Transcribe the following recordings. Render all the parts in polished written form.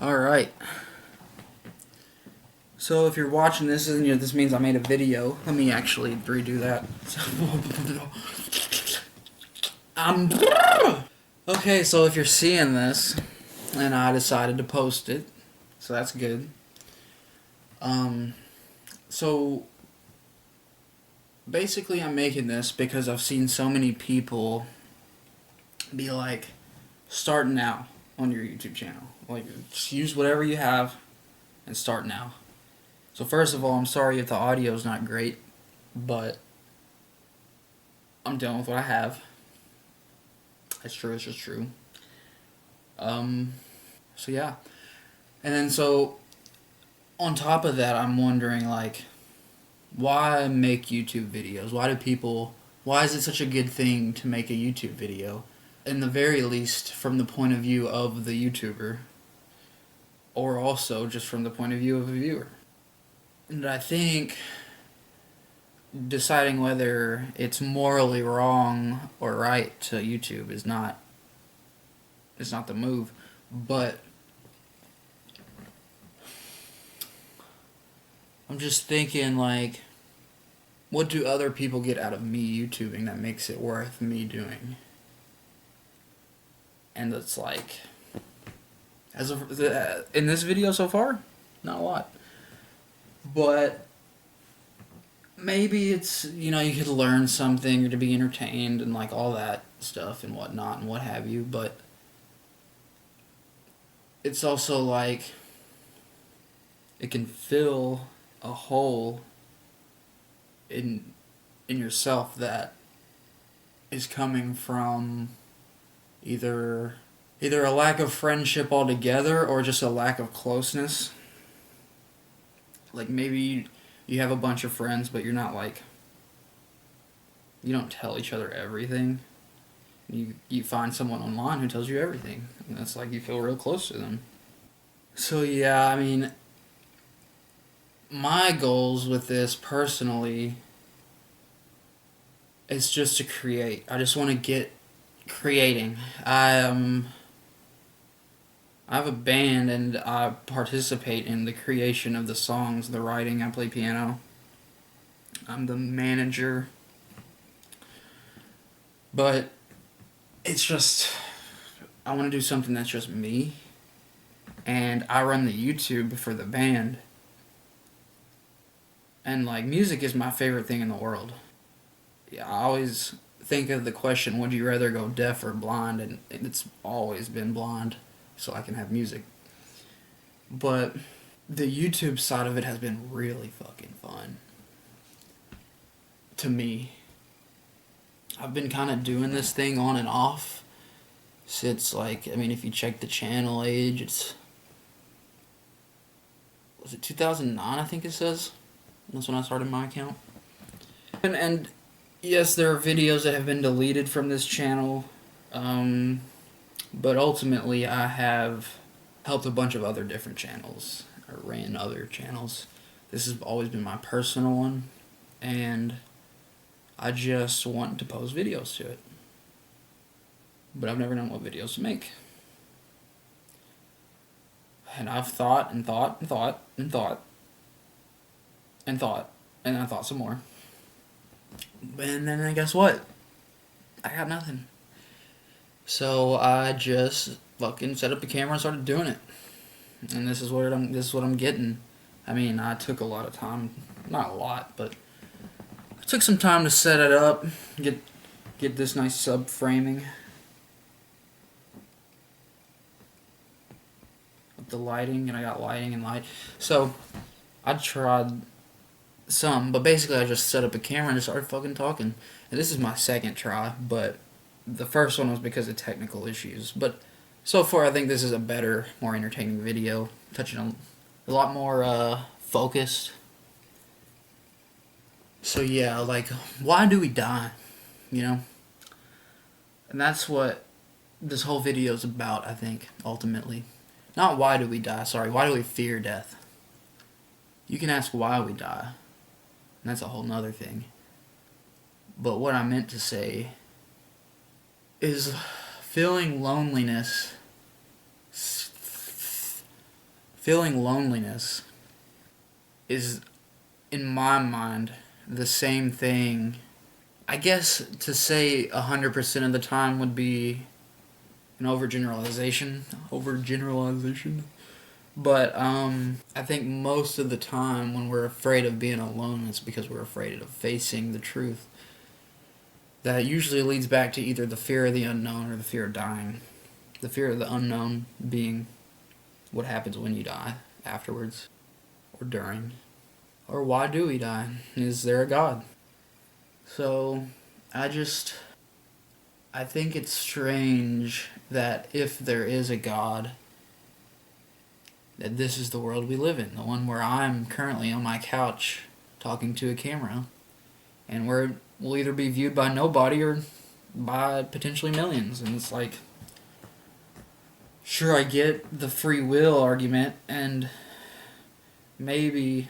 Alright. So if you're watching this, and this means I made a video. Let me actually redo that. Okay, so if you're seeing this, and I decided to post it, so that's good. So basically I'm making this because I've seen so many people be like, start now on your YouTube channel. Like, just use whatever you have and start now. So first of all, I'm sorry if the audio is not great, but I'm dealing with what I have. It's true, it's just true. So yeah. And then so, on top of that, I'm wondering, like, why make YouTube videos? Why is it such a good thing to make a YouTube video? In the very least, from the point of view of the YouTuber, or also just from the point of view of a viewer. And I think deciding whether it's morally wrong or right to YouTube is not the move. But I'm just thinking, like, what do other people get out of me YouTubing that makes it worth me doing? And it's like, as of in this video so far, not a lot. But maybe it's, you could learn something or to be entertained and like all that stuff and whatnot and what have you. But it's also like it can fill a hole in yourself that is coming from either a lack of friendship altogether or just a lack of closeness. Like, maybe you have a bunch of friends, but you're not like, you don't tell each other everything. You find someone online who tells you everything, and that's like you feel real close to them. So yeah, I mean, my goals with this personally is just to create. I just want to get creating. I have a band and I participate in the creation of the songs, the writing. I play piano. I'm the manager. But it's just, I want to do something that's just me. And I run the YouTube for the band. And like, music is my favorite thing in the world. Yeah, I always think of the question, would you rather go deaf or blind? And it's always been blind, so I can have music. But the YouTube side of it has been really fucking fun to me. I've been kind of doing this thing on and off since, like, I mean, if you check the channel age, was it 2009, I think it says? That's when I started my account. And yes, there are videos that have been deleted from this channel, but ultimately I have helped a bunch of other different channels, or ran other channels. This has always been my personal one, and I just want to post videos to it. But I've never known what videos to make. And I've thought and thought and thought and thought and thought, and I thought some more. And then guess what? I got nothing. So I just fucking set up a camera and started doing it. And this is what I'm getting. I mean, I took a lot of time, not a lot, but I took some time to set it up, get this nice sub framing with the lighting, and I got lighting and light. So I tried some, but basically I just set up a camera and just started fucking talking. And this is my second try, but the first one was because of technical issues. But so far I think this is a better, more entertaining video, touching on a lot more focused. So yeah, like, why do we die? And that's what this whole video is about, I think, ultimately. Not why do we die, sorry, why do we fear death? You can ask why we die, and that's a whole nother thing. But what I meant to say is feeling loneliness feeling loneliness is, in my mind, the same thing. I guess to say 100% of the time would be an overgeneralization. Overgeneralization. But I think most of the time when we're afraid of being alone, it's because we're afraid of facing the truth. That usually leads back to either the fear of the unknown or the fear of dying. The fear of the unknown being what happens when you die afterwards, or during, or why do we die? Is there a God? So, I think it's strange that if there is a God, that this is the world we live in, the one where I'm currently on my couch talking to a camera, and where we'll either be viewed by nobody or by potentially millions. And it's like, sure, I get the free will argument, and maybe,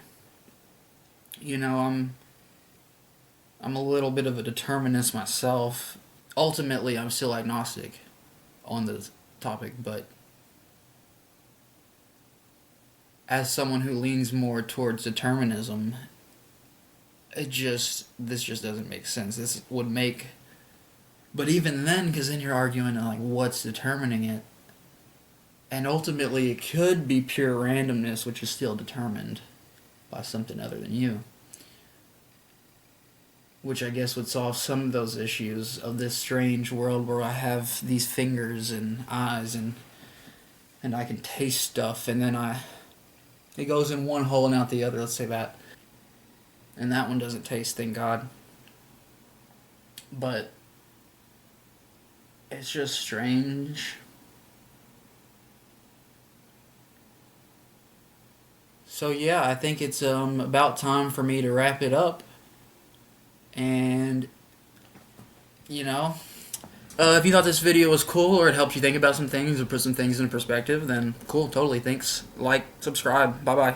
I'm a little bit of a determinist myself. Ultimately, I'm still agnostic on this topic, but as someone who leans more towards determinism, this just doesn't make sense. This would make, but even then, because then you're arguing like what's determining it, and ultimately it could be pure randomness, which is still determined by something other than you, which I guess would solve some of those issues of this strange world where I have these fingers and eyes and I can taste stuff, and then it goes in one hole and out the other, let's say that. And that one doesn't taste, thank God. But it's just strange. So yeah, I think it's about time for me to wrap it up. And, if you thought this video was cool or it helped you think about some things or put some things into perspective, then cool, totally, thanks. Like, subscribe, bye-bye.